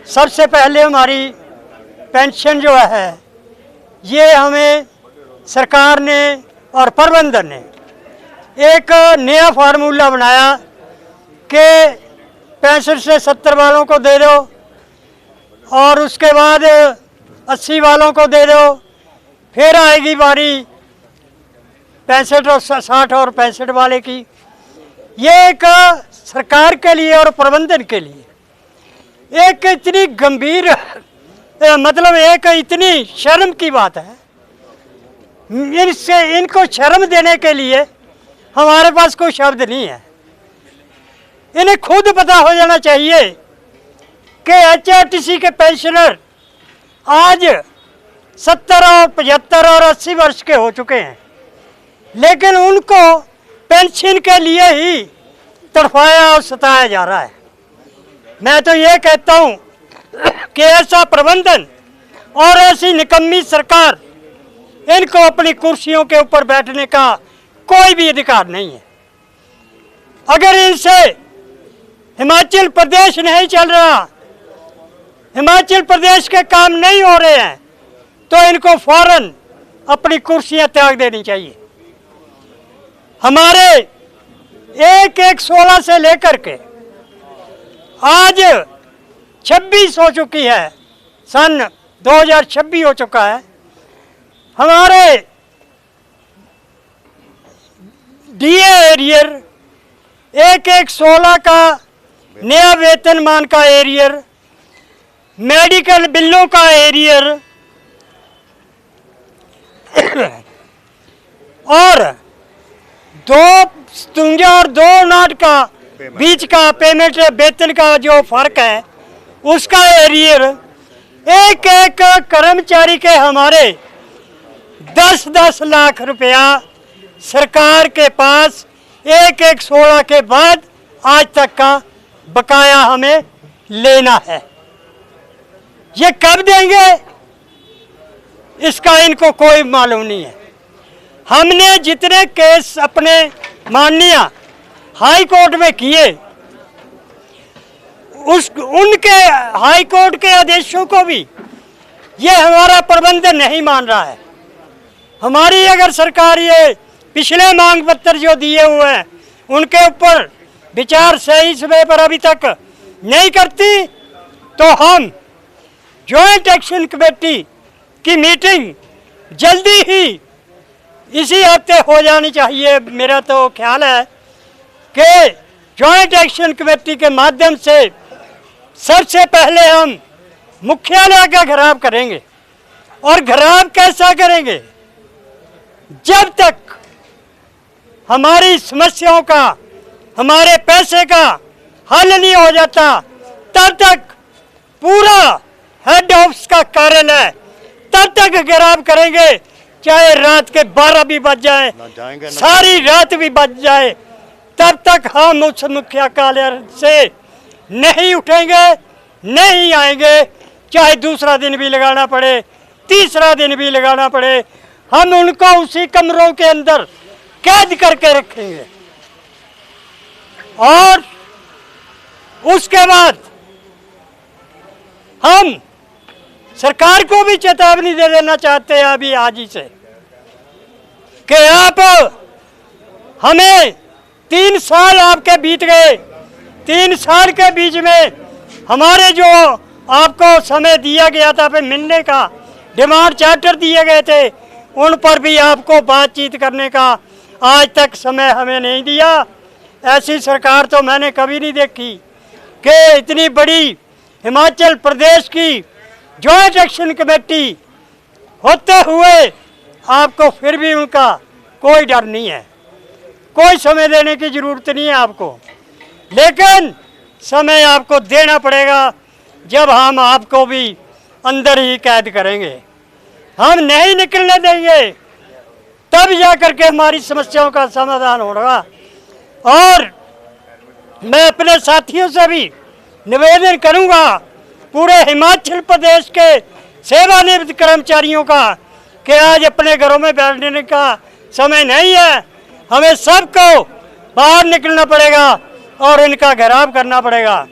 सबसे पहले हमारी पेंशन जो है ये हमें सरकार ने और प्रबंधन ने एक नया फार्मूला बनाया कि 65 से 70 वालों को दे दो और उसके बाद 80 वालों को दे दो, फिर आएगी बारी 65 और 60 और 65 वाले की। ये एक सरकार के लिए और प्रबंधन के लिए एक इतनी गंभीर मतलब एक इतनी शर्म की बात है। इनको शर्म देने के लिए हमारे पास कोई शब्द नहीं है। इन्हें खुद पता हो जाना चाहिए कि HRTC के पेंशनर आज 70 और 75 और 80 वर्ष के हो चुके हैं, लेकिन उनको पेंशन के लिए ही तड़फाया और सताया जा रहा है। मैं तो ये कहता हूँ कि ऐसा प्रबंधन और ऐसी निकम्मी सरकार, इनको अपनी कुर्सियों के ऊपर बैठने का कोई भी अधिकार नहीं है। अगर इनसे हिमाचल प्रदेश नहीं चल रहा, हिमाचल प्रदेश के काम नहीं हो रहे हैं, तो इनको फौरन अपनी कुर्सियां त्याग देनी चाहिए। हमारे 1/16 से लेकर के आज 26 हो चुकी है, सन 2026 हो चुका है। हमारे DA एरियर 1/16 का नया वेतनमान का एरियर, मेडिकल बिलों का एरियर और 2 और 2 का बीच का पेमेंट वेतन का जो फर्क है उसका एरियर, एक एक कर्मचारी के हमारे 10-10 लाख रुपया सरकार के पास 1/16 के बाद आज तक का बकाया हमें लेना है। ये कब देंगे इसका इनको कोई मालूम नहीं है। हमने जितने केस अपने माननीय हाई कोर्ट में किए, उनके हाई कोर्ट के आदेशों को भी ये हमारा प्रबंधन नहीं मान रहा है। हमारी अगर सरकार ये पिछले मांग पत्र जो दिए हुए हैं उनके ऊपर विचार सही समय पर अभी तक नहीं करती, तो हम जॉइंट एक्शन कमेटी की मीटिंग जल्दी ही इसी हफ्ते हो जानी चाहिए। मेरा तो ख्याल है कि जॉइंट एक्शन कमेटी के माध्यम से सबसे पहले हम मुख्यालय का घेराव करेंगे। और घेराव कैसा करेंगे? जब तक हमारी समस्याओं का, हमारे पैसे का हल नहीं हो जाता, तब तक पूरा हेड ऑफिस का कार्यालय तब तक घेराव करेंगे, चाहे रात के 12 भी बज जाए, सारी रात भी बज जाए, तब तक हम उस मुख्य कार्यालय से नहीं उठेंगे, नहीं आएंगे। चाहे दूसरा दिन भी लगाना पड़े, तीसरा दिन भी लगाना पड़े, हम उनको उसी कमरों के अंदर कैद करके रखेंगे। और उसके बाद हम सरकार को भी चेतावनी दे देना चाहते हैं अभी आज ही से कि आप हमें 3 साल आपके बीत गए, 3 साल के बीच में हमारे जो आपको समय दिया गया था पे मिलने का, डिमांड चार्टर दिए गए थे, उन पर भी आपको बातचीत करने का आज तक समय हमें नहीं दिया। ऐसी सरकार तो मैंने कभी नहीं देखी कि इतनी बड़ी हिमाचल प्रदेश की जॉइंट एक्शन कमेटी होते हुए आपको फिर भी उनका कोई डर नहीं है। कोई समय देने की ज़रूरत नहीं है आपको, लेकिन समय आपको देना पड़ेगा जब हम आपको भी अंदर ही कैद करेंगे। हम नहीं निकलने देंगे, तब जाकर के हमारी समस्याओं का समाधान होगा। और मैं अपने साथियों से भी निवेदन करूंगा, पूरे हिमाचल प्रदेश के सेवानिवृत्त कर्मचारियों का, कि आज अपने घरों में बैठने का समय नहीं है, हमें सबको बाहर निकलना पड़ेगा और इनका घेराव करना पड़ेगा।